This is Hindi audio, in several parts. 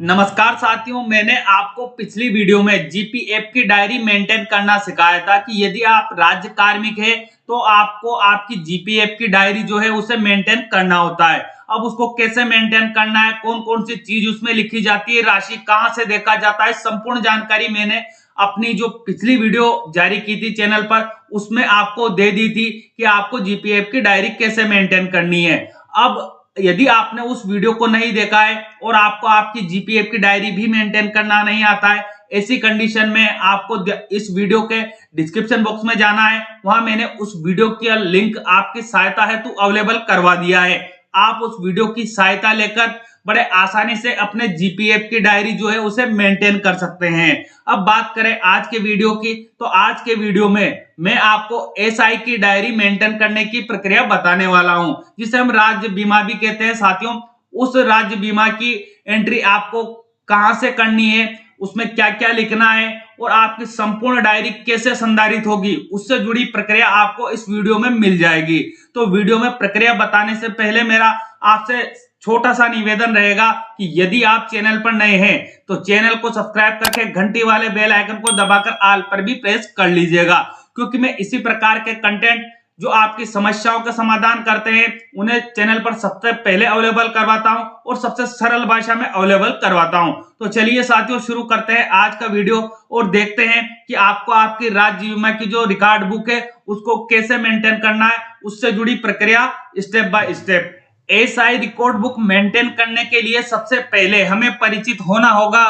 नमस्कार साथियों, मैंने आपको पिछली वीडियो में जीपीएफ की डायरी मेंटेन करना सिखाया था कि यदि आप राज्य कार्मिक है तो आपको आपकी जीपीएफ की डायरी जो है उसे मेंटेन करना होता है। अब उसको कैसे मेंटेन करना है, कौन कौन सी चीज उसमें लिखी जाती है, राशि कहां से देखा जाता है, संपूर्ण जानकारी मैंने अपनी जो पिछली वीडियो जारी की थी चैनल पर उसमें आपको दे दी थी कि आपको जीपीएफ की डायरी कैसे मेंटेन करनी है। अब यदि आपने उस वीडियो को नहीं देखा है और आपको आपकी जीपीएफ की डायरी भी मेंटेन करना नहीं आता है, ऐसी कंडीशन में आपको इस वीडियो के डिस्क्रिप्शन बॉक्स में जाना है। वहां मैंने उस वीडियो का लिंक आपकी सहायता हेतु अवेलेबल करवा दिया है। आप उस वीडियो की सहायता लेकर बड़े आसानी से अपने जीपीएफ की डायरी जो है उसे मेंटेन कर सकते हैं। अब बात करें आज के वीडियो की, तो आज के वीडियो में मैं आपको एसआई की डायरी मेंटेन करने की प्रक्रिया बताने वाला हूं, जिसे हम राज्य बीमा भी कहते हैं। साथियों, उस राज्य बीमा की एंट्री आपको कहां से करनी है, उसमें क्या क्या लिखना है और आपकी संपूर्ण डायरी कैसे संधारित होगी, उससे जुड़ी प्रक्रिया आपको इस वीडियो में मिल जाएगी। तो वीडियो में प्रक्रिया बताने से पहले मेरा आपसे छोटा सा निवेदन रहेगा कि यदि आप चैनल पर नए हैं तो चैनल को सब्सक्राइब करके घंटी वाले बेल आइकन को दबाकर ऑल पर भी प्रेस कर लीजिएगा, क्योंकि मैं इसी प्रकार के कंटेंट जो आपकी समस्याओं का समाधान करते हैं उन्हें चैनल पर सबसे पहले अवेलेबल करवाता हूं और सबसे सरल भाषा में अवेलेबल करवाता हूं। तो चलिए साथियों, शुरू करते हैं आज का वीडियो और देखते हैं कि आपको आपकी राज्य बीमा की जो रिकॉर्ड बुक है उसको कैसे मेंटेन करना है, उससे जुड़ी प्रक्रिया step by step. SI record book maintain करने के लिए सबसे पहले हमें परिचित होना होगा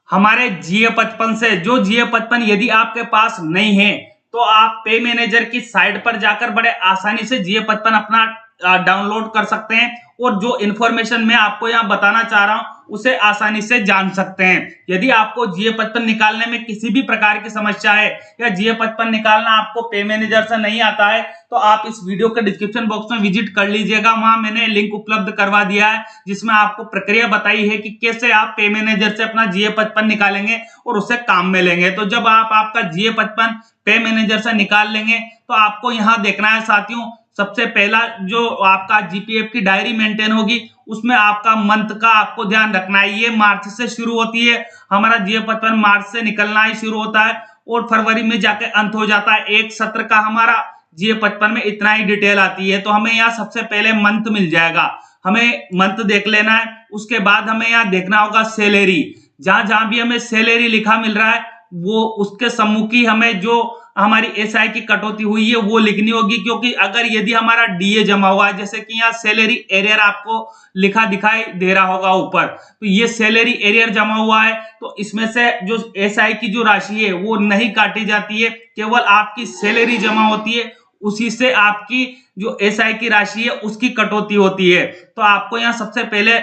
हमारे GA55 से। जो GA55 यदि आपके पास नहीं है तो आप पे मैनेजर की साइट पर जाकर बड़े आसानी से GA55 अपना डाउनलोड कर सकते हैं और जो इंफॉर्मेशन मैं आपको यहाँ बताना चाह रहा हूं उसे आसानी से जान सकते हैं। यदि आपको GA55 निकालने में किसी भी प्रकार की समस्या है या GA55 निकालना आपको पे मैनेजर से नहीं आता है तो आप इस वीडियो के डिस्क्रिप्शन बॉक्स में विजिट कर लीजिएगा। वहां मैंने लिंक उपलब्ध करवा दिया है जिसमें आपको प्रक्रिया बताई है कि कैसे आप पे मैनेजर से अपना GA55 निकालेंगे और उसे काम में लेंगे। तो जब आप आपका GA55 पे मैनेजर से निकाल लेंगे तो आपको यहाँ देखना है साथियों, सबसे पहला जो आपका जीपीएफ की डायरी मेंटेन होगी उसमें आपका मंथ का आपको ध्यान रखना है। ये मार्च से शुरू होती है, हमारा GA55 मार्च से निकलना ही शुरू होता है और फरवरी में जाके अंत हो जाता है। एक सत्र का हमारा GA55 में इतना ही डिटेल आती है। तो हमें यहाँ सबसे पहले मंथ मिल जाएगा, हमें मंथ देख लेना है। उसके बाद हमें यहाँ देखना होगा सैलरी। जहां जहां भी हमें सैलरी लिखा मिल रहा है वो उसके सम्मुखी हमें जो हमारी एसआई की कटौती हुई है वो लिखनी होगी, क्योंकि अगर यदि हमारा डीए जमा हुआ है, जैसे कि यहाँ सैलरी एरियर आपको लिखा दिखाई दे रहा होगा ऊपर, तो ये सैलरी एरियर जमा हुआ है तो इसमें से जो एसआई की जो राशि है वो नहीं काटी जाती है, केवल आपकी सैलरी जमा होती है, उसी से आपकी जो एसआई की राशि है उसकी कटौती होती है। तो आपको यहाँ सबसे पहले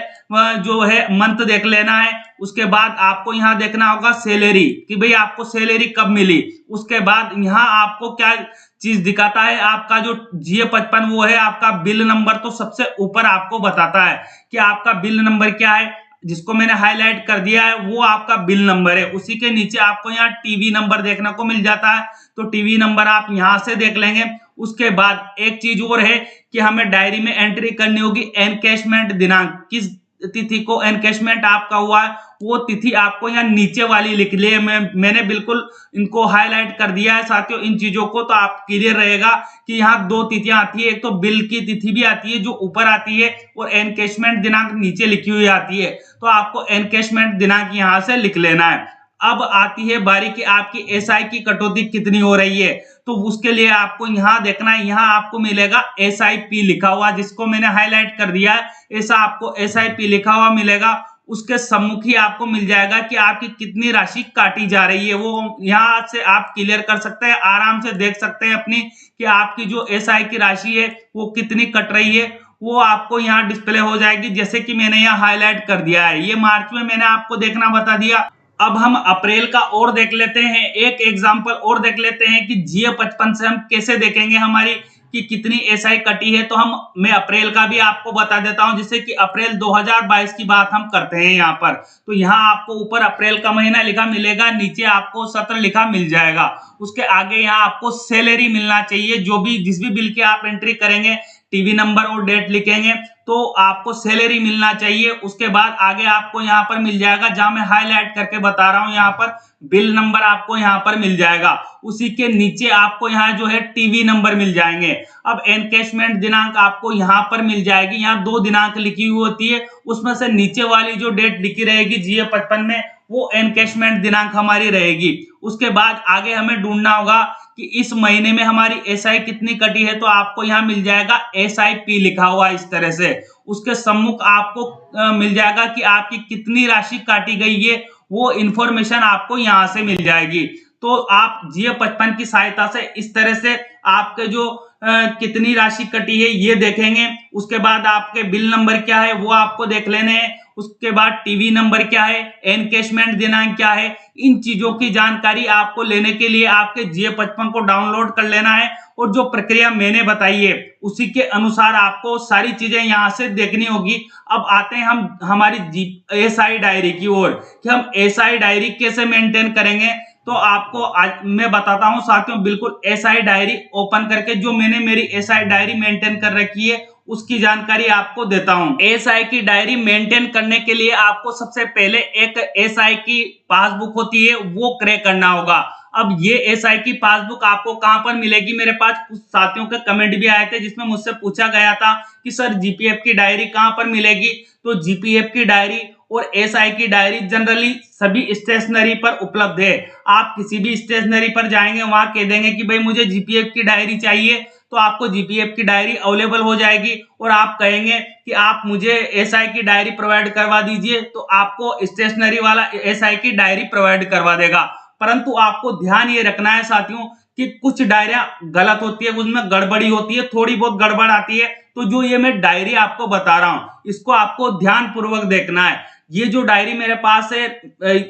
जो है मंथ देख लेना है। उसके बाद आपको यहाँ देखना होगा सैलरी कि भाई आपको सैलरी कब मिली। उसके बाद यहाँ आपको क्या चीज दिखाता है, आपका जो GA55 वो है आपका बिल नंबर, तो सबसे ऊपर आपको बताता है कि आपका बिल नंबर क्या है, जिसको मैंने हाईलाइट कर दिया है वो आपका बिल नंबर है। उसी के नीचे आपको यहाँ टीवी नंबर देखने को मिल जाता है, तो टीवी नंबर आप यहाँ से देख लेंगे। उसके बाद एक चीज और है कि हमें डायरी में एंट्री करनी होगी एनकैशमेंट दिनांक, किस तिथि को एनकैशमेंट आपका हुआ है वो तिथि आपको यहाँ नीचे वाली लिख ली है। मैंने बिल्कुल इनको हाईलाइट कर दिया है साथियों इन चीजों को, तो आप क्लियर रहेगा कि यहाँ दो तिथियां आती है, एक तो बिल की तिथि भी आती है जो ऊपर आती है और एनकैशमेंट दिनांक नीचे लिखी हुई आती है। तो आपको एनकैशमेंट दिनांक यहाँ से लिख लेना है। अब आती है बारी कि आपकी एसआई की कटौती कितनी हो रही है, तो उसके लिए आपको यहाँ देखना है, यहाँ आपको मिलेगा SIP लिखा हुआ, जिसको मैंने हाईलाइट कर दिया है, ऐसा आपको SIP लिखा हुआ मिलेगा। उसके सम्मुखी आपको मिल जाएगा कि आपकी कितनी राशि काटी जा रही है, वो यहाँ से आप क्लियर कर सकते हैं, आराम से देख सकते हैं अपनी कि आपकी जो एसआई की राशि है वो कितनी कट रही है, वो आपको यहाँ डिस्प्ले हो जाएगी जैसे कि मैंने यहाँ हाईलाइट कर दिया है। ये मार्च में मैंने आपको देखना बता दिया। अब हम अप्रैल का और देख लेते हैं, एक एग्जांपल और देख लेते हैं कि GA55 से हम कैसे देखेंगे हमारी कि कितनी एसआई कटी है। तो मैं अप्रैल का भी आपको बता देता हूं, जिससे कि अप्रैल 2022 की बात हम करते हैं यहाँ पर। तो यहाँ आपको ऊपर अप्रैल का महीना लिखा मिलेगा, नीचे आपको सत्र लिखा मिल जाएगा। उसके आगे यहाँ आपको सैलरी मिलना चाहिए, जो भी जिस भी बिल की आप एंट्री करेंगे टीवी नंबर और डेट लिखेंगे तो आपको सैलरी मिलना चाहिए। उसके बाद आगे आपको यहाँ पर मिल जाएगा, जहां मैं हाईलाइट करके बता रहा हूं, यहाँ पर बिल नंबर आपको यहाँ पर मिल जाएगा। उसी के नीचे आपको यहाँ जो है टीवी नंबर मिल जाएंगे। अब एनकैशमेंट दिनांक आपको यहाँ पर मिल जाएगी। यहाँ 2 दिनांक लिखी हुई होती है, उसमें से नीचे वाली जो डेट लिखी रहेगी GA55 में, वो एनकैशमेंट दिनांक हमारी रहेगी। उसके बाद आगे हमें ढूंढना होगा कि इस महीने में हमारी एसआई कितनी कटी है, तो आपको यहाँ मिल जाएगा SIP लिखा हुआ इस तरह से। उसके सम्मुख आपको मिल जाएगा कि आपकी कितनी राशि काटी गई है, वो इंफॉर्मेशन आपको यहाँ से मिल जाएगी। तो आप GA55 की सहायता से इस तरह से आपके जो कितनी राशि कटी है ये देखेंगे। उसके बाद आपके बिल नंबर क्या है वो आपको देख लेने हैं। उसके बाद टीवी नंबर क्या है, एनकैशमेंट दिनांक क्या है, इन चीजों की जानकारी आपको लेने के लिए आपके GA55 को डाउनलोड कर लेना है। और जो प्रक्रिया मैंने बताई है उसी के अनुसार आपको सारी चीजें यहाँ से देखनी होगी। अब आते हैं हम हमारी एसआई डायरी की ओर, कि हम एसआई डायरी कैसे मेंटेन करेंगे। तो आपको आज मैं बताता हूं साथियों, बिल्कुल एसआई डायरी ओपन करके जो मैंने मेरी एसआई डायरी मेंटेन कर रखी है उसकी जानकारी आपको देता हूं। एसआई की डायरी मेंटेन करने के लिए आपको सबसे पहले एक एसआई की पासबुक होती है वो क्रैक करना होगा। अब ये एसआई की पासबुक आपको कहां पर मिलेगी, मेरे पास कुछ साथियों के कमेंट भी आए थे जिसमें मुझसे पूछा गया था कि सर जीपीएफ की डायरी कहां पर मिलेगी। तो जीपीएफ की डायरी और एसआई की डायरी जनरली सभी स्टेशनरी पर उपलब्ध है। आप किसी भी स्टेशनरी पर जाएंगे, वहां कह देंगे कि भाई मुझे जीपीएफ की डायरी चाहिए, तो आपको जीपीएफ की डायरी अवेलेबल हो जाएगी। और आप कहेंगे कि आप मुझे एसआई की डायरी प्रोवाइड करवा दीजिए, तो आपको स्टेशनरी वाला एसआई की डायरी प्रोवाइड करवा देगा। परंतु आपको ध्यान ये रखना है साथियों कि कुछ डायरियां गलत होती है, उसमें गड़बड़ी होती है, थोड़ी बहुत गड़बड़ आती है। तो जो ये मैं डायरी आपको बता रहा हूं इसको आपको ध्यान पूर्वक देखना है। ये जो डायरी मेरे पास है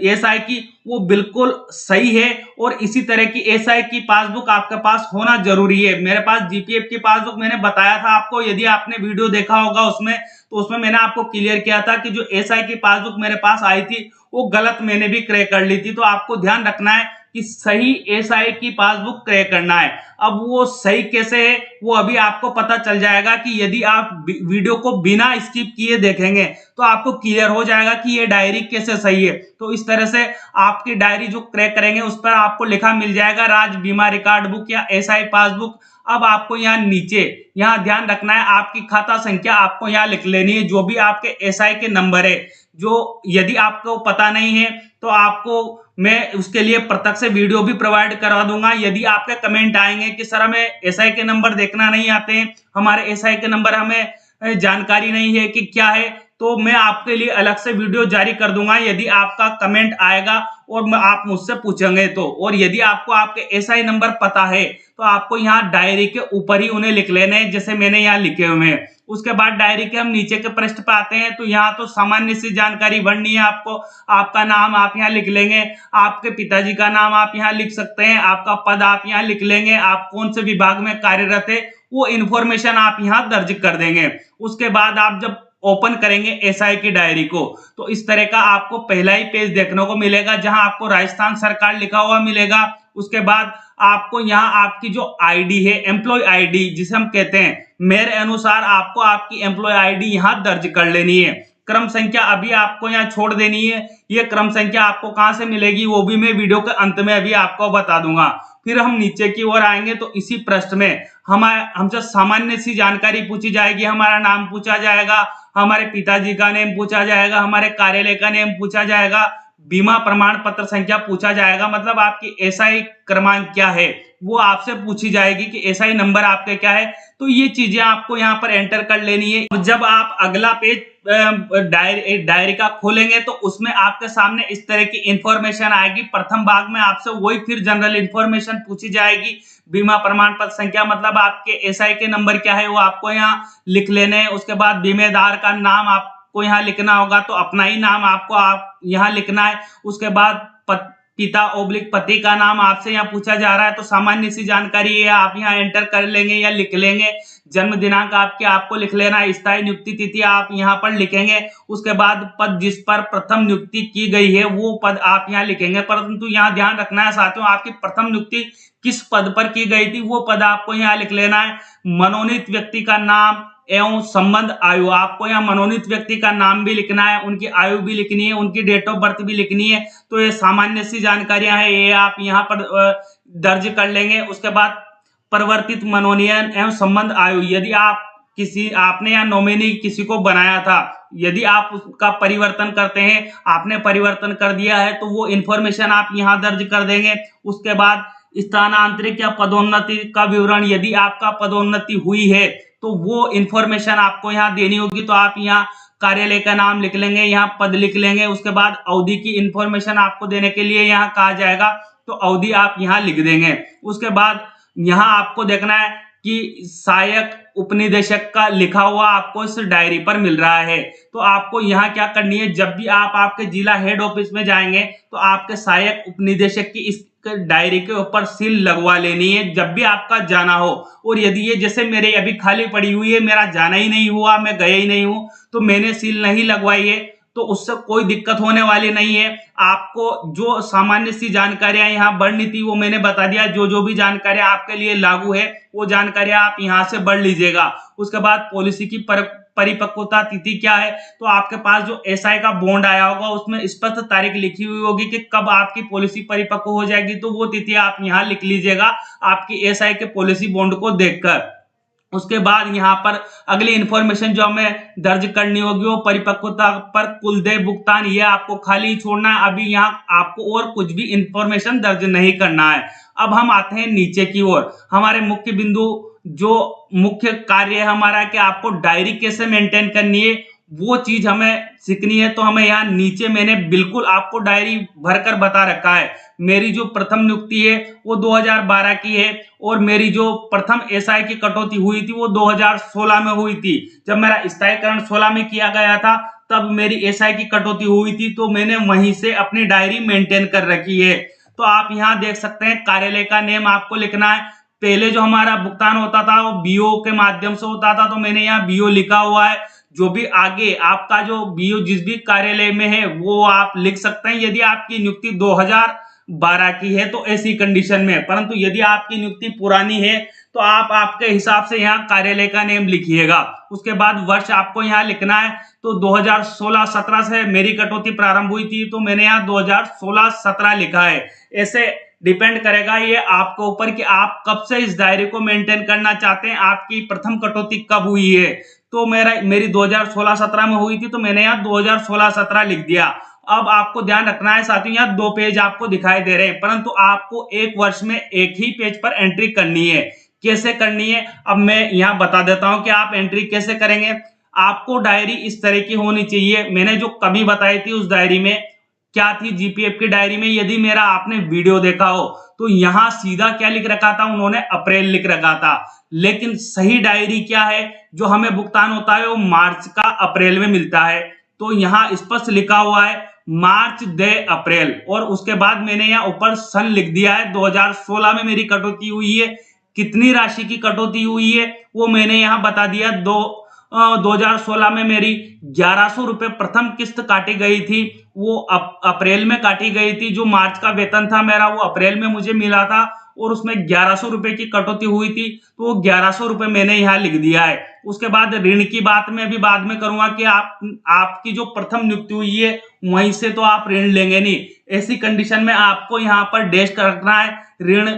एसआई की, वो बिल्कुल सही है। और इसी तरह की एसआई की पासबुक आपके पास होना जरूरी है। मेरे पास जीपीएफ की पासबुक मैंने बताया था आपको, यदि आपने वीडियो देखा होगा उसमें, तो उसमें मैंने आपको क्लियर किया था कि जो एसआई की पासबुक मेरे पास आई थी वो गलत मैंने भी क्रैक कर ली थी। तो आपको ध्यान रखना है कि सही एसआई की पासबुक क्रैक करना है। अब वो सही कैसे है वो अभी आपको पता चल जाएगा कि यदि आप वीडियो को बिना स्किप किए देखेंगे तो आपको क्लियर हो जाएगा कि ये डायरी कैसे सही है। तो इस तरह से आपकी डायरी जो क्रैक करेंगे उस पर आपको लिखा मिल जाएगा राज्य बीमा रिकॉर्ड बुक या एसआई पासबुक। अब आपको यहाँ नीचे यहाँ ध्यान रखना है, आपकी खाता संख्या आपको यहाँ लिख लेनी है, जो भी आपके एसआई के नंबर है। जो यदि आपको पता नहीं है तो आपको मैं उसके लिए पृथक से वीडियो भी प्रोवाइड करा दूंगा। यदि आपके कमेंट आएंगे कि सर हमें एसआई के नंबर देखना नहीं आते हैं, हमारे एसआई के नंबर हमें जानकारी नहीं है कि क्या है, तो मैं आपके लिए अलग से वीडियो जारी कर दूंगा यदि आपका कमेंट आएगा और आप मुझसे पूछेंगे तो। और यदि आपको आपके एसआई नंबर पता है तो आपको यहाँ डायरी के ऊपर ही उन्हें लिख लेने हैं, जैसे मैंने यहाँ लिखे हुए हैं। उसके बाद डायरी के हम नीचे के पृष्ठ पे आते हैं, तो यहाँ तो सामान्य सी जानकारी भरनी है आपको। आपका नाम आप यहाँ लिख लेंगे, आपके पिताजी का नाम आप यहाँ लिख सकते हैं, आपका पद आप यहाँ लिख लेंगे, आप कौन से विभाग में कार्यरत है वो इन्फॉर्मेशन आप यहाँ दर्ज कर देंगे। उसके बाद आप जब ओपन करेंगे एसआई की डायरी को तो इस तरह का आपको पहला ही पेज देखने को मिलेगा, जहां आपको राजस्थान सरकार लिखा हुआ मिलेगा। उसके बाद आपको यहाँ आपकी जो आईडी है, एम्प्लॉय आईडी जिसे हम कहते हैं, मेरे अनुसार आपको आपकी एम्प्लॉय आईडी यहाँ दर्ज कर लेनी है। क्रम संख्या अभी आपको यहाँ छोड़ देनी है। ये क्रम संख्या आपको कहां से मिलेगी वो भी मैं वीडियो के अंत में अभी आपको बता दूंगा। फिर हम नीचे की ओर आएंगे तो इसी पृष्ठ में हमसे सामान्य सी जानकारी पूछी जाएगी। हमारा नाम पूछा जाएगा, हमारे पिताजी का नेम पूछा जाएगा, हमारे कार्यालय का नेम पूछा जाएगा, बीमा प्रमाण पत्र संख्या पूछा जाएगा, मतलब आपकी एसआई क्रमांक क्या है वो आपसे पूछी जाएगी कि एसआई नंबर आपके क्या है। तो ये चीजें आपको यहाँ पर एंटर कर लेनी है। जब आप अगला पेज डायरी का खोलेंगे तो उसमें आपके सामने इस तरह की इंफॉर्मेशन आएगी। प्रथम भाग में आपसे वही फिर जनरल इंफॉर्मेशन पूछी जाएगी, बीमा प्रमाण पत्र संख्या मतलब आपके एसआई के नंबर क्या है वो आपको यहाँ लिख लेने हैं। उसके बाद बीमेदार का नाम आपको यहाँ लिखना होगा, तो अपना ही नाम आपको यहाँ लिखना है। उसके बाद पिता ओब्लिक पति का नाम आपसे यहाँ पूछा जा रहा है, तो सामान्य सी जानकारी है आप यहाँ एंटर कर लेंगे या लिख लेंगे। जन्म दिनांक आपको लिख लेना है, स्थायी नियुक्ति तिथि आप यहाँ पर लिखेंगे। उसके बाद पद जिस पर प्रथम नियुक्ति की गई है वो पद आप यहाँ लिखेंगे। परंतु यहाँ ध्यान रखना है साथियों, आपकी प्रथम नियुक्ति किस पद पर की गई थी वो पद आपको यहाँ लिख लेना है। मनोनीत व्यक्ति का नाम, एवं संबंध आयु, आपको यहाँ मनोनीत व्यक्ति का नाम भी लिखना है, उनकी आयु भी लिखनी है, उनकी डेट ऑफ बर्थ भी लिखनी है। तो ये सामान्य सी जानकारियां हैं, ये आप यहाँ पर दर्ज कर लेंगे। उसके बाद परिवर्तित मनोनयन एवं संबंध आयु, यदि आपने यहाँ नॉमिनी किसी को बनाया था, यदि आप उसका परिवर्तन करते हैं, आपने परिवर्तन कर दिया है तो वो इंफॉर्मेशन आप यहाँ दर्ज कर देंगे। उसके बाद स्थानांतरित या पदोन्नति का विवरण, यदि आपका पदोन्नति हुई है तो वो इंफॉर्मेशन आपको यहाँ देनी होगी। तो आप यहाँ कार्यालय का नाम लिख लेंगे, यहाँ पद लिख लेंगे। उसके बाद अवधि की इंफॉर्मेशन आपको देने के लिए यहाँ कहा जाएगा, तो अवधि आप यहाँ लिख देंगे। उसके बाद यहाँ आपको देखना है कि सहायक उपनिदेशक का लिखा हुआ आपको इस डायरी पर मिल रहा है। तो आपको यहाँ क्या करनी है, जब भी आप आपके जिला हेड ऑफिस में जाएंगे तो आपके सहायक उपनिदेशक की इस डायरी के ऊपर सील लगवा लेनी है जब भी आपका जाना हो। और यदि ये जैसे मेरे अभी खाली पड़ी हुई है, मेरा जाना ही नहीं हुआ, मैं गया ही नहीं हूं, तो मैंने सील नहीं लगवाई है, तो उससे कोई दिक्कत होने वाली नहीं है। आपको जो सामान्य सी जानकारियां यहाँ बढ़नी थी वो मैंने बता दिया। जो भी जानकारियां आपके लिए लागू है वो जानकारियां आप यहाँ से बढ़ लीजिएगा। उसके बाद पॉलिसी की परिपक्वता तिथि क्या है, तो आपके पास जो एसआई का बॉन्ड आया होगा उसमें स्पष्ट तारीख लिखी हुई होगी कि कब आपकी पॉलिसी परिपक्व हो जाएगी, तो वो तिथि आप यहाँ लिख लीजिएगा आपकी एसआई के पॉलिसी बॉन्ड को देखकर। उसके बाद यहाँ पर अगली इंफॉर्मेशन जो हमें दर्ज करनी होगी वो परिपक्वता पर कुल देय भुगतान, ये आपको खाली छोड़ना है। अभी यहाँ आपको और कुछ भी इंफॉर्मेशन दर्ज नहीं करना है। अब हम आते हैं नीचे की ओर, हमारे मुख्य बिंदु, जो मुख्य कार्य है हमारा कि आपको डायरी कैसे मेंटेन करनी है वो चीज हमें सीखनी है। तो हमें यहाँ नीचे मैंने बिल्कुल आपको डायरी भरकर बता रखा है। मेरी जो प्रथम नियुक्ति है वो 2012 की है और मेरी जो प्रथम एसआई की कटौती हुई थी वो 2016 में हुई थी। जब मेरा स्थायीकरण 16 में किया गया था तब मेरी एसआई की कटौती हुई थी, तो मैंने वहीं से अपनी डायरी मेंटेन कर रखी है। तो आप यहाँ देख सकते हैं कार्यालय का नेम आपको लिखना है। पहले जो हमारा भुगतान होता था वो बीओ के माध्यम से होता था, तो मैंने यहाँ बीओ लिखा हुआ है। जो भी आगे आपका जो बीओ जिस भी कार्यालय में है वो आप लिख सकते हैं। यदि आपकी नियुक्ति 2012 की है तो ऐसी कंडीशन में, परंतु यदि आपकी नियुक्ति पुरानी है तो आप आपके हिसाब से यहाँ कार्यालय का नेम लिखिएगा। उसके बाद वर्ष आपको यहाँ लिखना है। तो 2016-17 से मेरी कटौती प्रारंभ हुई थी, तो मैंने यहाँ 2016-17 लिखा है। ऐसे डिपेंड करेगा ये आपके ऊपर कि आप कब से इस डायरी को मेंटेन करना चाहते हैं, आपकी प्रथम कटौती कब हुई है। तो मेरी 2016-17 में हुई थी, तो मैंने यहाँ 2016-17 लिख दिया। अब आपको ध्यान रखना है साथियों, यहाँ 2 पेज आपको दिखाई दे रहे हैं, परंतु आपको एक वर्ष में एक ही पेज पर एंट्री करनी है। कैसे करनी है अब मैं यहाँ बता देता हूँ कि आप एंट्री कैसे करेंगे। आपको डायरी इस तरह की होनी चाहिए। मैंने जो कमी बताई थी उस डायरी में क्या थी, जीपीएफ की डायरी में यदि मेरा आपने वीडियो देखा हो तो यहाँ सीधा क्या लिख रखा था, उन्होंने अप्रैल लिख रखा था। लेकिन सही डायरी क्या है, जो हमें भुगतान होता है वो मार्च का अप्रैल में मिलता है। तो यहाँ स्पष्ट लिखा हुआ है मार्च दे अप्रैल, और उसके बाद मैंने यहाँ ऊपर सन लिख दिया है। 2016 में मेरी कटौती हुई है, कितनी राशि की कटौती हुई है वो मैंने यहाँ बता दिया। 2016 में मेरी 1100 रुपए प्रथम किस्त काटी गई थी, वो अप्रैल में काटी गई थी। जो मार्च का वेतन था मेरा वो अप्रैल में मुझे मिला था और उसमें 1100 रुपए की कटौती हुई थी, तो वो 1100 रुपए मैंने यहाँ लिख दिया है। उसके बाद ऋण की बात मैं अभी बाद में करूंगा कि आपकी जो प्रथम नियुक्ति हुई है वहीं से तो आप ऋण लेंगे नहीं। ऐसी कंडीशन में आपको यहाँ पर डैश रखना है। ऋण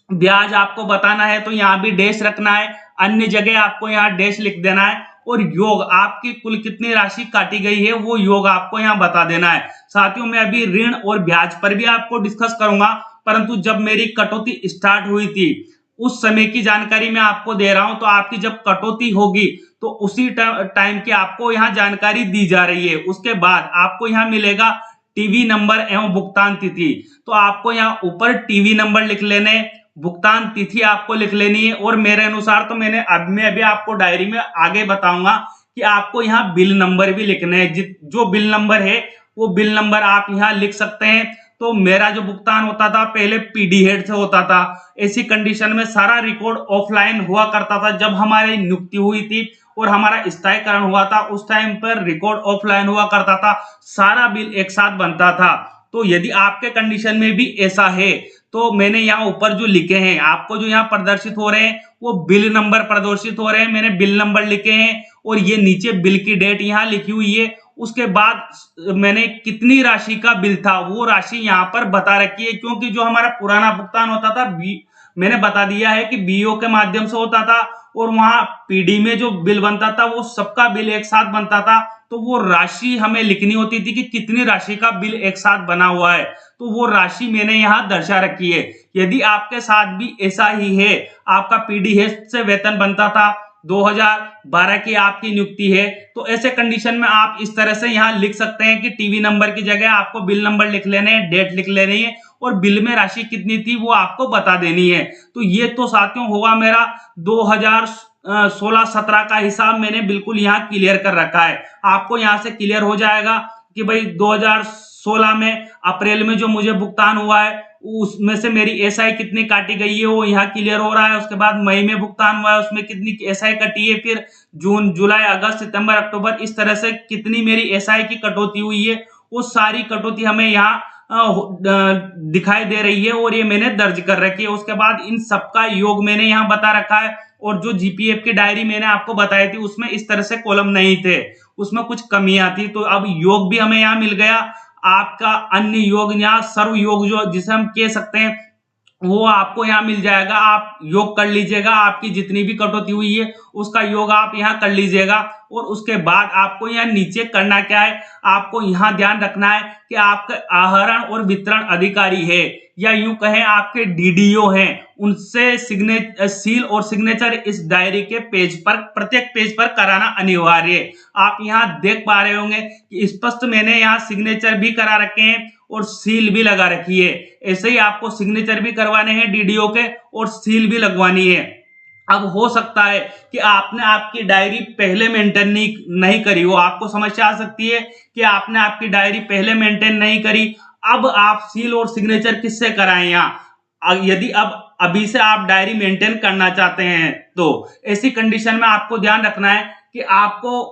ब्याज आपको बताना है तो यहाँ भी डैश रखना है, अन्य जगह आपको यहाँ डैश लिख देना है। और योग आपकी कुल कितनी राशि काटी गई है वो योग आपको यहाँ बता देना है। साथियों मैं अभी ऋण और ब्याज पर भी आपको डिस्कस करूंगा, परंतु जब मेरी कटौती स्टार्ट हुई थी उस समय की जानकारी मैं आपको दे रहा हूं। तो आपकी जब कटौती होगी तो उसी टाइम की आपको यहाँ जानकारी दी जा रही है। उसके बाद आपको यहाँ मिलेगा टीवी नंबर एवं भुगतान तिथि। तो आपको यहाँ ऊपर टीवी नंबर लिख लेने, भुगतान तिथि आपको लिख लेनी है। और मेरे अनुसार तो मैं अभी आपको डायरी में आगे बताऊंगा कि आपको यहाँ बिल नंबर भी लिखने हैं। जो बिल नंबर है वो बिल नंबर आप यहाँ लिख सकते हैं। तो मेरा जो भुगतान होता था पहले पीडी हेड से होता था। ऐसी कंडीशन में सारा रिकॉर्ड ऑफलाइन हुआ करता था। जब हमारी नियुक्ति हुई थी और हमारा स्थायीकरण हुआ था उस टाइम पर रिकॉर्ड ऑफलाइन हुआ करता था, सारा बिल एक साथ बनता था। तो यदि आपके कंडीशन में भी ऐसा है तो मैंने यहाँ ऊपर जो लिखे हैं आपको जो यहाँ प्रदर्शित हो रहे हैं वो बिल नंबर प्रदर्शित हो रहे हैं, मैंने बिल नंबर लिखे हैं और ये नीचे बिल की डेट यहाँ लिखी हुई है। उसके बाद मैंने कितनी राशि का बिल था वो राशि यहाँ पर बता रखी है, क्योंकि जो हमारा पुराना भुगतान होता था मैंने बता दिया है कि बीओ के माध्यम से होता था और वहां पीडी में जो बिल बनता था वो सबका बिल एक साथ बनता था, तो वो राशि हमें लिखनी होती थी कि कितनी राशि का बिल एक साथ बना हुआ है, तो वो राशि मैंने यहाँ दर्शा रखी है। यदि आपके साथ भी ऐसा ही है, आपका पीडीएस से वेतन बनता था, 2012 की आपकी नियुक्ति है, तो ऐसे कंडीशन में आप इस तरह से यहाँ लिख सकते हैं कि टीवी नंबर की जगह आपको बिल नंबर लिख लेने हैं, डेट लिख लेनी है और बिल में राशि कितनी थी वो आपको बता देनी है। तो ये तो साथियों होगा मेरा 2016-17 का हिसाब मैंने बिल्कुल यहाँ क्लियर कर रखा है। आपको यहाँ से क्लियर हो जाएगा कि भाई 2016 में अप्रैल में जो मुझे भुगतान हुआ है उसमें से मेरी एसआई कितनी काटी गई है वो यहाँ क्लियर हो रहा है। उसके बाद मई में भुगतान हुआ है उसमें कितनी एसआई कटी है, फिर जून जुलाई अगस्त सितंबर अक्टूबर इस तरह से कितनी मेरी एसआई की कटौती हुई है, वो सारी कटौती हमें यहाँ दिखाई दे रही है और ये मैंने दर्ज कर रखी है। उसके बाद इन सबका योग मैंने यहाँ बता रखा है और जो जीपीएफ की डायरी मैंने आपको बताई थी उसमें इस तरह से कॉलम नहीं थे, उसमें कुछ कमियां थी, तो अब योग भी हमें यहाँ मिल गया। आपका अन्य योग यहाँ सर्व योग जो जिसे हम कह सकते हैं वो आपको यहाँ मिल जाएगा, आप योग कर लीजिएगा, आपकी जितनी भी कटौती हुई है उसका योग आप यहाँ कर लीजिएगा। और उसके बाद आपको यहाँ नीचे करना क्या है, आपको यहाँ ध्यान रखना है कि आपके आहरण और वितरण अधिकारी है या यूं कहें आपके डीडीओ हैं, उनसे सील और सिग्नेचर इस डायरी के पेज पर प्रत्येक पेज पर कराना अनिवार्य है। आप यहाँ देख पा रहे होंगे कि स्पष्ट मैंने यहाँ सिग्नेचर भी करा रखे हैं और सील भी लगा रखी है। ऐसे ही आपको सिग्नेचर भी करवाने हैं डीडीओ के और सील भी लगवानी है। अब हो सकता है कि आपने आपकी डायरी पहले मेंटेन नहीं करी हो, आपको समस्या आ सकती है कि आपने आपकी डायरी पहले मेंटेन नहीं करी, अब आप सील और सिग्नेचर किससे कराएं यहाँ। यदि अब अभी से आप डायरी मेंटेन करना चाहते हैं तो ऐसी कंडीशन में आपको ध्यान रखना है कि आपको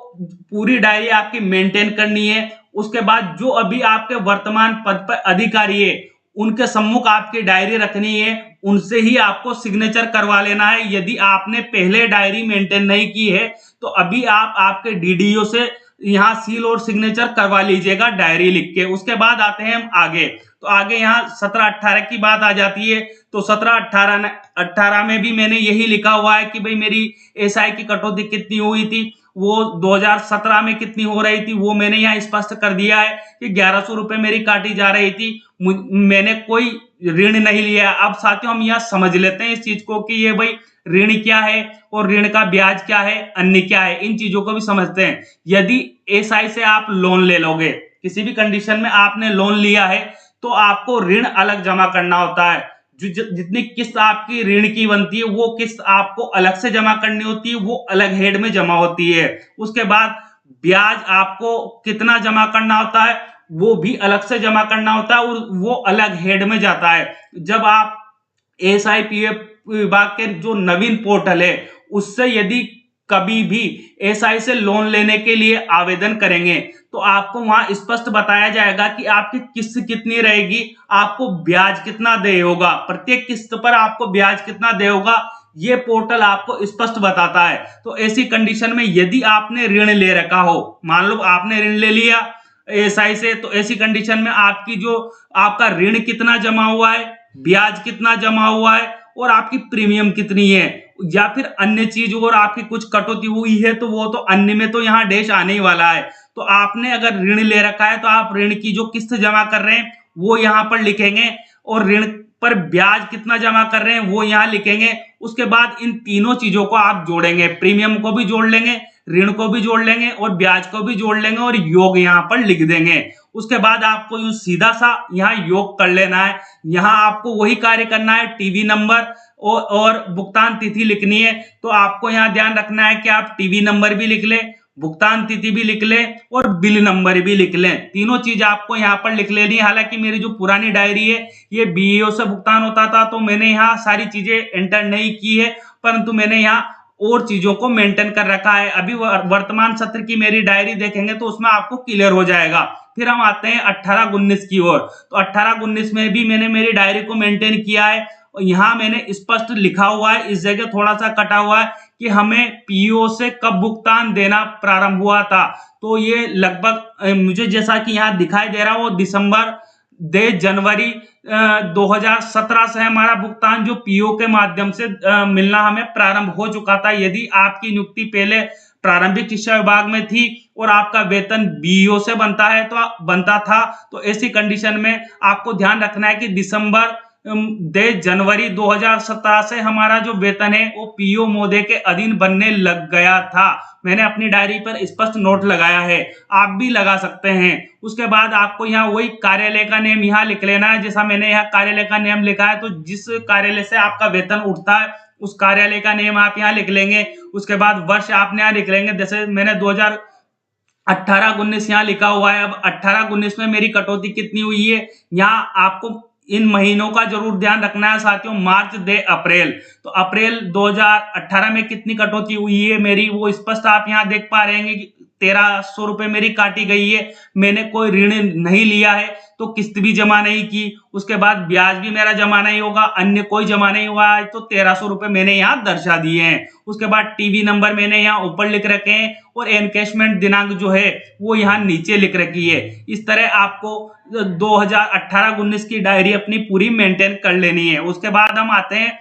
पूरी डायरी आपकी मेंटेन करनी है। उसके बाद जो अभी आपके वर्तमान पद पर अधिकारी है उनके सम्मुख आपकी डायरी रखनी है, उनसे ही आपको सिग्नेचर करवा लेना है। यदि आपने पहले डायरी मेंटेन नहीं की है तो अभी आप आपके डीडीओ से यहाँ सील और सिग्नेचर करवा लीजिएगा डायरी लिख के। उसके बाद आते हैं हम आगे, तो आगे यहाँ 17-18 की बात आ जाती है। तो 17-18 में भी मैंने यही लिखा हुआ है कि भाई मेरी एसआई की कटौती कितनी हुई थी, वो 2017 में कितनी हो रही थी वो मैंने यहाँ स्पष्ट कर दिया है कि 1100 रुपए मेरी काटी जा रही थी, मैंने कोई ऋण नहीं लिया। अब साथियों हम यहाँ समझ लेते हैं इस चीज को कि ये भाई ऋण क्या है और ऋण का ब्याज क्या है, अन्य क्या है, इन चीजों को भी समझते हैं। यदि एसआई से आप लोन ले लोगे, किसी भी कंडीशन में आपने लोन लिया है तो आपको ऋण अलग जमा करना होता है। जितनी किस्त आपकी ऋण की बनती है वो किस्त आपको अलग से जमा करनी होती है, वो अलग हेड में जमा होती है। उसके बाद ब्याज आपको कितना जमा करना होता है वो भी अलग से जमा करना होता है और वो अलग हेड में जाता है। जब आप एसआईपीएफ विभाग के जो नवीन पोर्टल है उससे यदि कभी भी एसआई से लोन लेने के लिए आवेदन करेंगे तो आपको वहां स्पष्ट बताया जाएगा कि आपकी किस्त कितनी रहेगी, आपको ब्याज कितना दे होगा, प्रत्येक किस्त पर आपको ब्याज कितना दे होगा, ये पोर्टल आपको स्पष्ट बताता है। तो ऐसी कंडीशन में यदि आपने ऋण ले रखा हो, मान लो आपने ऋण ले लिया एसआई से, तो ऐसी कंडीशन में आपकी जो आपका ऋण कितना जमा हुआ है, ब्याज कितना जमा हुआ है और आपकी प्रीमियम कितनी है या फिर अन्य चीज और आपकी कुछ कटौती हुई है तो वो तो अन्य में तो यहाँ डैश आने ही वाला है। तो आपने अगर ऋण ले रखा है तो आप ऋण की जो किस्त जमा कर रहे हैं वो यहाँ पर लिखेंगे और ऋण पर ब्याज कितना जमा कर रहे हैं वो यहाँ लिखेंगे। उसके बाद इन तीनों चीजों को आप जोड़ेंगे, प्रीमियम को भी जोड़ लेंगे, ऋण को भी जोड़ लेंगे और ब्याज को भी जोड़ लेंगे और योग यहाँ पर लिख देंगे। उसके बाद आपको यूं सीधा सा यहाँ योग कर लेना है। यहाँ आपको वही कार्य करना है, टीवी नंबर और भुगतान तिथि लिखनी है। तो आपको यहाँ ध्यान रखना है कि आप टीवी नंबर भी लिख लें, भुगतान तिथि भी लिख लें और बिल नंबर भी लिख लें, तीनों चीज आपको यहाँ पर लिख लेनी है। हालांकि मेरी जो पुरानी डायरी है ये बीईओ से भुगतान होता था तो मैंने यहाँ सारी चीजें एंटर नहीं की है, परंतु मैंने यहाँ और चीजों को मेंटेन कर रखा है। अभी वर्तमान सत्र की मेरी डायरी देखेंगे तो उसमें आपको क्लियर हो जाएगा फिर हम आते हैं 18-19 की ओर। तो 18-19 में भी मैंने मेरी डायरी को मेंटेन किया है और यहाँ मैंने स्पष्ट लिखा हुआ है, इस जगह थोड़ा सा कटा हुआ है कि हमें पीओ से कब भुगतान देना प्रारंभ हुआ था। तो ये लगभग मुझे जैसा कि यहाँ दिखाई दे रहा है वो दिसंबर दे जनवरी 2017 से हमारा भुगतान जो पीओ के माध्यम से मिलना हमें प्रारंभ हो चुका था। यदि आपकी नियुक्ति पहले प्रारंभिक शिक्षा विभाग में थी और आपका वेतन बीईओ से बनता था तो ऐसी कंडीशन में आपको ध्यान रखना है कि दिसंबर दे जनवरी 2017 से हमारा जो वेतन है वो पीओ महोदय के अधीन बनने लग गया था। मैंने अपनी डायरी पर स्पष्ट नोट लगाया है, आप भी लगा सकते हैं। उसके बाद आपको यहाँ वही कार्यालय का नेम यहाँ लिख लेना है, जैसा मैंने यहाँ कार्यालय का नेम लिखा है। तो जिस कार्यालय से आपका वेतन उठता है उस कार्यालय का नेम आप यहाँ लिख लेंगे। उसके बाद वर्ष आपने यहाँ लिख लेंगे, जैसे मैंने 2018-19 यहाँ लिखा हुआ है। अब 18-19 में मेरी कटौती कितनी हुई है, यहाँ आपको इन महीनों का जरूर ध्यान रखना है साथियों। मार्च दे अप्रैल, तो अप्रैल 2018 में कितनी कटौती हुई है मेरी, वो स्पष्ट आप यहाँ देख पा रहे हैं कि 1300 रुपए मेरी काटी गई है। मैंने कोई ऋण नहीं लिया है तो किस्त भी जमा नहीं की, उसके बाद ब्याज भी मेरा जमा नहीं होगा, अन्य कोई जमा नहीं हुआ है, तो 1300 रुपए मैंने यहाँ दर्शा दिए हैं। उसके बाद टीवी नंबर मैंने यहाँ ऊपर लिख रखे हैं और एनकेशमेंट दिनांक जो है वो यहाँ नीचे लिख रखी है। इस तरह आपको 2018-19 की डायरी अपनी पूरी मेंटेन कर लेनी है। उसके बाद हम आते हैं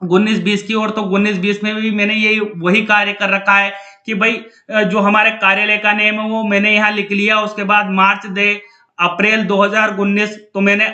19-20 की ओर। तो 19-20 में भी मैंने ये वही कार्य कर रखा है कि भाई जो हमारे कार्यालय का नेम है वो मैंने यहाँ लिख लिया। उसके बाद मार्च दे अप्रैल 2019, तो मैंने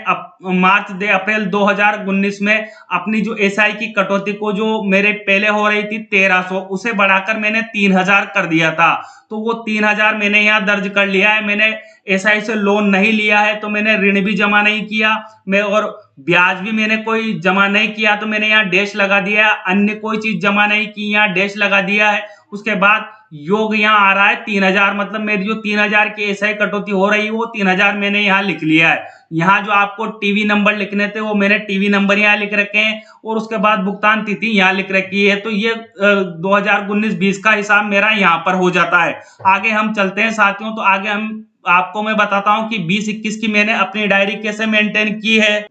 मार्च दे अप्रैल 2019 में अपनी जो एसआई की कटौती को जो मेरे पहले हो रही थी 1300 उसे बढ़ाकर मैंने 3000 कर दिया था। तो वो 3000 मैंने यहाँ दर्ज कर लिया है। मैंने एसआई से लोन नहीं लिया है तो मैंने ऋण भी जमा नहीं किया, मैं और ब्याज भी मैंने कोई जमा नहीं किया तो मैंने यहाँ डैश लगा दिया है। अन्य कोई चीज जमा नहीं की, यहाँ डैश लगा दिया है। उसके बाद योग यहाँ आ रहा है 3000, मतलब मेरी जो 3000 की एसआई कटौती हो रही है वो 3000 मैंने यहाँ लिख लिया है। यहाँ जो आपको टीवी नंबर लिखने थे वो मैंने टीवी नंबर यहाँ लिख रखे हैं और उसके बाद भुगतान तिथि यहाँ लिख रखी है। तो ये 2019-20 का हिसाब मेरा यहाँ पर हो जाता है। आगे हम चलते हैं साथियों। तो आगे हम आपको मैं बताता हूँ कि 20-21 की मैंने अपनी डायरी कैसे मेंटेन की है।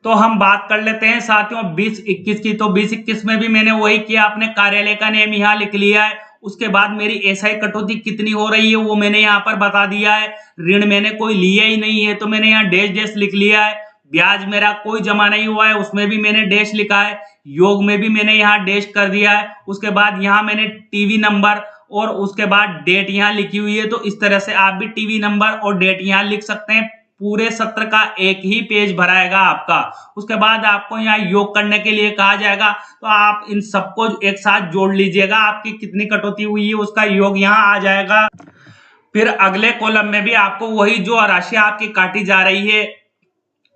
तो हम बात कर लेते हैं साथियों 20-21 की। तो 20-21 में भी मैंने वही किया, अपने कार्यालय का नेम यहाँ लिख लिया है। उसके बाद मेरी एसआई कटौती कितनी हो रही है वो मैंने यहाँ पर बता दिया है। ऋण मैंने कोई लिया ही नहीं है तो मैंने यहाँ डैश डैश लिख लिया है। ब्याज मेरा कोई जमा नहीं हुआ है उसमें भी मैंने डैश लिखा है। योग में भी मैंने यहाँ डैश कर दिया है। उसके बाद यहाँ मैंने टीवी नंबर और उसके बाद डेट यहाँ लिखी हुई है। तो इस तरह से आप भी टीवी नंबर और डेट यहाँ लिख सकते हैं। पूरे सत्र का एक ही पेज भराएगा आपका। उसके बाद आपको यहाँ योग करने के लिए कहा जाएगा तो आप इन सबको एक साथ जोड़ लीजिएगा, आपकी कितनी कटौती हुई है उसका योग यहाँ आ जाएगा। फिर अगले कॉलम में भी आपको वही जो राशि आपकी काटी जा रही है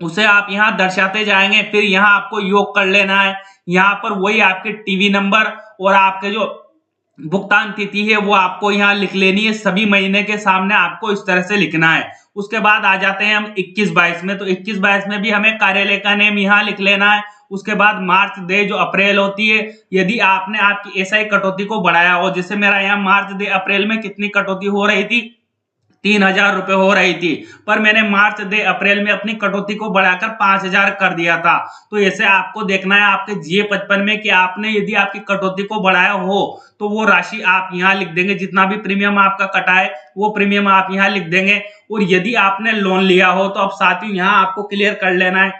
उसे आप यहाँ दर्शाते जाएंगे। फिर यहाँ आपको योग कर लेना है। यहाँ पर वही आपके टीवी नंबर और आपके जो भुगतान तिथि है वो आपको यहाँ लिख लेनी है। सभी महीने के सामने आपको इस तरह से लिखना है। उसके बाद आ जाते हैं हम 21-22 में। तो 21-22 में भी हमें कार्यालय का नेम यहाँ लिख लेना है। उसके बाद मार्च दे जो अप्रैल होती है, यदि आपने आपकी एसआई कटौती को बढ़ाया हो, जैसे मेरा यहाँ मार्च दे अप्रैल में कितनी कटौती हो रही थी 3000 रुपए हो रही थी, पर मैंने मार्च दे अप्रैल में अपनी कटौती को बढ़ाकर 5000 कर दिया था। तो ऐसे आपको देखना है आपके जीए 55 में कि आपने यदि आपकी कटौती को बढ़ाया हो तो वो राशि आप यहाँ लिख देंगे। जितना भी प्रीमियम आपका कटा है वो प्रीमियम आप यहाँ लिख देंगे। और यदि आपने लोन लिया हो तो अब साथियों यहाँ आपको क्लियर कर लेना है,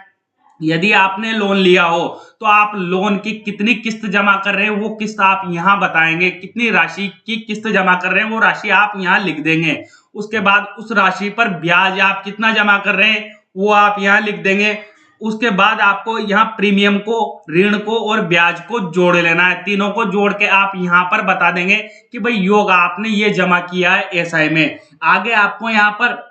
यदि आपने लोन लिया हो तो आप लोन की कितनी किस्त जमा कर रहे हैं वो किस्त आप यहाँ बताएंगे। कितनी राशि की किस्त जमा कर रहे हैं वो राशि आप यहाँ लिख देंगे। उसके बाद उस राशि पर ब्याज आप कितना जमा कर रहे हैं वो आप यहाँ लिख देंगे। उसके बाद आपको यहाँ प्रीमियम को, ऋण को और ब्याज को जोड़ लेना है। तीनों को जोड़ के आप यहाँ पर बता देंगे कि भाई योग आपने ये जमा किया है एसआई में। आगे आपको यहाँ पर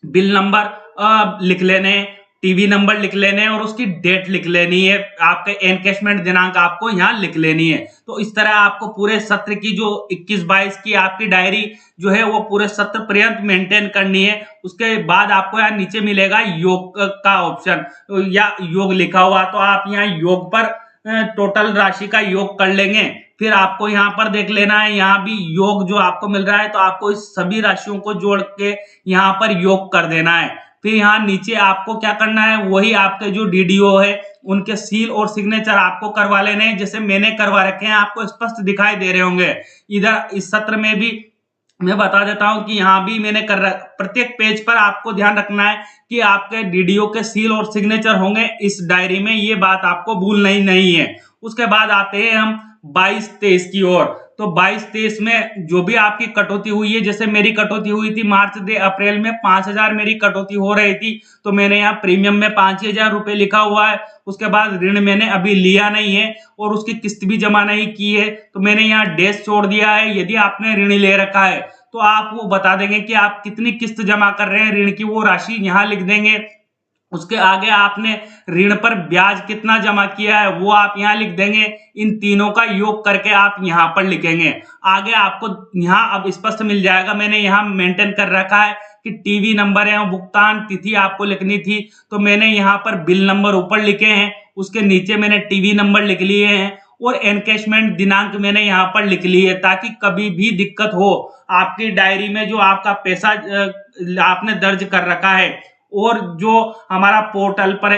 बिल नंबर लिख लेने, टीवी नंबर लिख लेने और उसकी डेट लिख लेनी है। आपके एनकेशमेंट दिनांक आपको यहाँ लिख लेनी है। तो इस तरह आपको पूरे सत्र की जो 21-22 की आपकी डायरी जो है वो पूरे सत्र पर्यंत मेंटेन करनी है। उसके बाद आपको यहाँ नीचे मिलेगा योग का ऑप्शन या योग लिखा हुआ, तो आप यहाँ योग पर टोटल राशि का योग कर लेंगे। फिर आपको यहाँ पर देख लेना है, यहाँ भी योग जो आपको मिल रहा है, तो आपको इस सभी राशियों को जोड़ के यहाँ पर योग कर देना है। फिर यहाँ नीचे आपको क्या करना है, वही आपके जो डीडीओ है उनके सील और सिग्नेचर आपको करवा लेने हैं, जैसे मैंने करवा रखे हैं, आपको स्पष्ट दिखाई दे रहे होंगे। इधर इस सत्र में भी मैं बता देता हूं कि यहाँ भी मैंने प्रत्येक पेज पर आपको ध्यान रखना है कि आपके डीडीओ के सील और सिग्नेचर होंगे इस डायरी में, ये बात आपको भूलना ही नहीं है। उसके बाद आते हैं हम 22-23 की ओर। तो 22-23 में जो भी आपकी कटौती हुई है, जैसे मेरी कटौती हुई थी मार्च से अप्रैल में 5,000 मेरी कटौती हो रही थी, तो मैंने यहाँ प्रीमियम में 5,000 रुपए लिखा हुआ है। उसके बाद ऋण मैंने अभी लिया नहीं है और उसकी किस्त भी जमा नहीं की है, तो मैंने यहाँ डैश छोड़ दिया है। यदि आपने ऋण ले रखा है तो आप वो बता देंगे कि आप कितनी किस्त जमा कर रहे हैं ऋण की, वो राशि यहाँ लिख देंगे। उसके आगे आपने ऋण पर ब्याज कितना जमा किया है वो आप यहाँ लिख देंगे। इन तीनों का योग करके आप यहाँ पर लिखेंगे। आगे आपको यहाँ अब स्पष्ट मिल जाएगा, मैंने यहाँ मेंटेन कर रखा है कि टीवी नंबर है, भुगतान तिथि आपको लिखनी थी, तो मैंने यहाँ पर बिल नंबर ऊपर लिखे हैं, उसके नीचे मैंने टीवी नंबर लिख लिए हैं और एनकैशमेंट दिनांक मैंने यहाँ पर लिख ली है, ताकि कभी भी दिक्कत हो आपकी डायरी में जो आपका पैसा आपने दर्ज कर रखा है और जो हमारा पोर्टल पर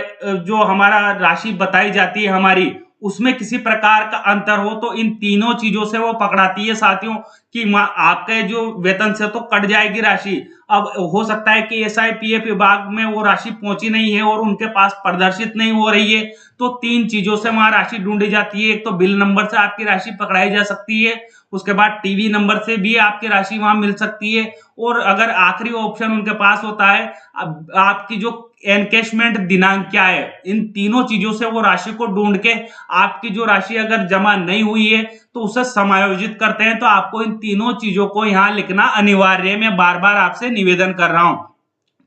जो हमारा राशि बताई जाती है हमारी, उसमें किसी प्रकार का अंतर हो, तो इन तीनों चीजों से वो पकड़ाती है साथियों कि आपके जो वेतन से तो कट जाएगी राशि। अब हो सकता है कि SIPF विभाग में वो राशि पहुंची नहीं है और उनके पास प्रदर्शित नहीं हो रही है, तो तीन चीजों से वहां राशि ढूंढी जाती है। एक तो बिल नंबर से आपकी राशि पकड़ाई जा सकती है, उसके बाद टीवी नंबर से भी आपकी राशि वहां मिल सकती है, और अगर आखिरी ऑप्शन उनके पास होता है आपकी जो एनकैशमेंट दिनांक क्या है। इन तीनों चीजों से वो राशि को ढूंढ के आपकी जो राशि अगर जमा नहीं हुई है तो उसे समायोजित करते हैं। तो आपको इन तीनों चीजों को यहाँ लिखना अनिवार्य है, मैं बार बार आपसे निवेदन कर रहा हूं।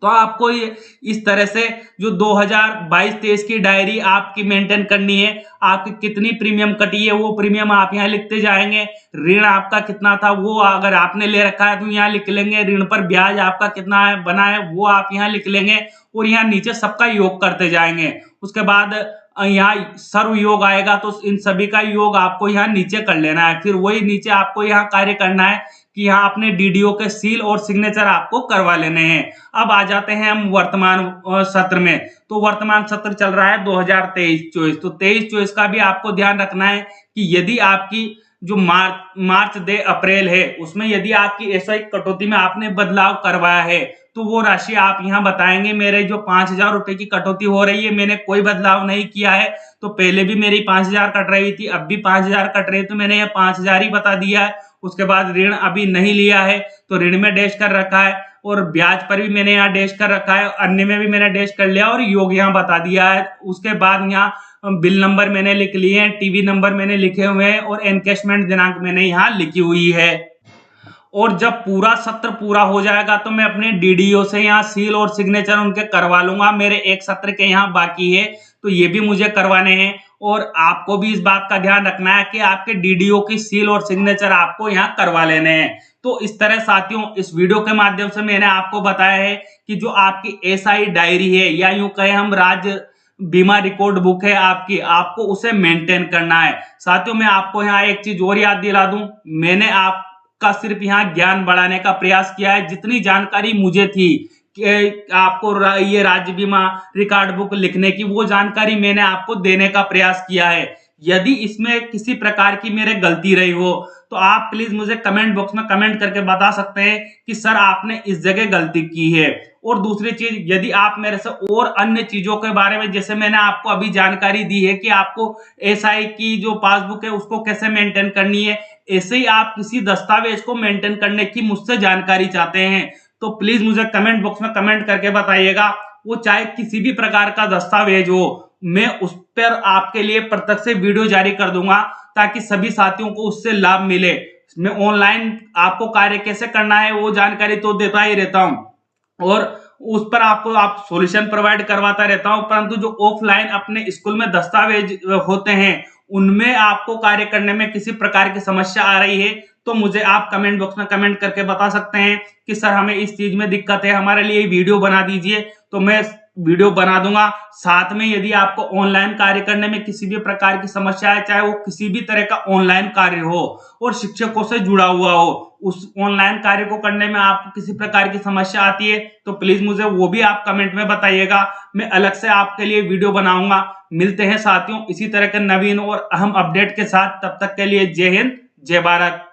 तो आपको ये इस तरह से जो 2022-23 की डायरी आपकी मेंटेन करनी है, आपकी कितनी प्रीमियम कटी है वो प्रीमियम आप यहाँ लिखते जाएंगे, ऋण आपका कितना था वो अगर आपने ले रखा है तो यहाँ लिख लेंगे, ऋण पर ब्याज आपका कितना है बना है वो आप यहाँ लिख लेंगे और यहाँ नीचे सबका योग करते जाएंगे। उसके बाद यहाँ सर्व योग आएगा तो इन सभी का योग आपको यहाँ नीचे कर लेना है। फिर वही नीचे आपको यहाँ कार्य करना है कि यहाँ अपने डीडीओ के सील और सिग्नेचर आपको करवा लेने हैं। अब आ जाते हैं हम वर्तमान सत्र में। तो वर्तमान सत्र चल रहा है 2023-24, तो 23-24 का भी आपको ध्यान रखना है कि यदि आपकी जो मार्च से अप्रैल है उसमें यदि आपकी SI कटौती में आपने बदलाव करवाया है तो वो राशि आप यहाँ बताएंगे। मेरे जो 5,000 रुपए की कटौती हो रही है मैंने कोई बदलाव नहीं किया है, तो पहले भी मेरी 5,000 कट रही थी, अब भी 5,000 कट रही है, तो मैंने ये 5,000 ही बता दिया है। उसके बाद ऋण अभी नहीं लिया है तो ऋण में डैश कर रखा है और ब्याज पर भी मैंने यहाँ डैश कर रखा है, अन्य में भी मैंने डैश कर लिया और योग यहाँ बता दिया है। उसके बाद यहाँ बिल नंबर मैंने लिख लिए हैं, टीवी नंबर मैंने लिखे हुए हैं और एनकैशमेंट दिनांक मैंने यहाँ लिखी हुई है। और जब पूरा सत्र पूरा हो जाएगा तो मैं अपने डीडीओ से यहाँ सील और सिग्नेचर उनके करवा लूंगा। मेरे एक सत्र के यहाँ बाकी है तो ये भी मुझे करवाने हैं, और आपको भी इस बात का ध्यान रखना है कि आपके डीडीओ की सील और सिग्नेचर आपको यहाँ करवा लेने हैं। तो इस तरह साथियों इस वीडियो के माध्यम से मैंने आपको बताया है कि जो आपकी SI डायरी है या यूं कहे हम राज्य बीमा रिकॉर्ड बुक है आपकी, आपको उसे मेंटेन करना है। साथियों मैं आपको यहाँ एक चीज और याद दिला दूं, मैंने आपका सिर्फ यहाँ ज्ञान बढ़ाने का प्रयास किया है। जितनी जानकारी मुझे थी कि आपको ये राज्य बीमा रिकॉर्ड बुक लिखने की, वो जानकारी मैंने आपको देने का प्रयास किया है। यदि इसमें किसी प्रकार की मेरे गलती रही हो तो आप प्लीज मुझे कमेंट बॉक्स में कमेंट करके बता सकते हैं कि सर आपने इस जगह गलती की है। और दूसरी चीज, यदि आप मेरे से और अन्य चीजों के बारे में, जैसे मैंने आपको अभी जानकारी दी है कि आपको SI की जो पासबुक है उसको कैसे मेंटेन करनी है, ऐसे ही आप किसी दस्तावेज को मेंटेन करने की मुझसे जानकारी चाहते हैं तो प्लीज मुझे कमेंट बॉक्स में कमेंट करके बताइएगा। वो चाहे किसी भी प्रकार का दस्तावेज हो, मैं उस पर आपके लिए प्रत्यक्ष से वीडियो जारी कर दूंगा ताकि सभी साथियों को उससे लाभ मिले। मैं ऑनलाइन आपको कार्य कैसे करना है वो जानकारी तो देता ही रहता हूं और उस पर आपको आप सॉल्यूशन प्रोवाइड करवाता रहता हूं, परंतु जो ऑफलाइन अपने स्कूल में दस्तावेज होते हैं उनमें आपको कार्य करने में किसी प्रकार की समस्या आ रही है तो मुझे आप कमेंट बॉक्स में कमेंट करके बता सकते हैं कि सर हमें इस चीज में दिक्कत है, हमारे लिए वीडियो बना दीजिए। तो मैं वीडियो बना दूंगा। साथ में यदि आपको ऑनलाइन कार्य करने में किसी भी प्रकार की समस्या है, चाहे वो किसी भी तरह का ऑनलाइन कार्य हो और शिक्षकों से जुड़ा हुआ हो, उस ऑनलाइन कार्य को करने में आपको किसी प्रकार की समस्या आती है तो प्लीज मुझे वो भी आप कमेंट में बताइएगा। मैं अलग से आपके लिए वीडियो बनाऊंगा। मिलते हैं साथियों इसी तरह के नवीन और अहम अपडेट के साथ। तब तक के लिए जय हिंद, जय भारत।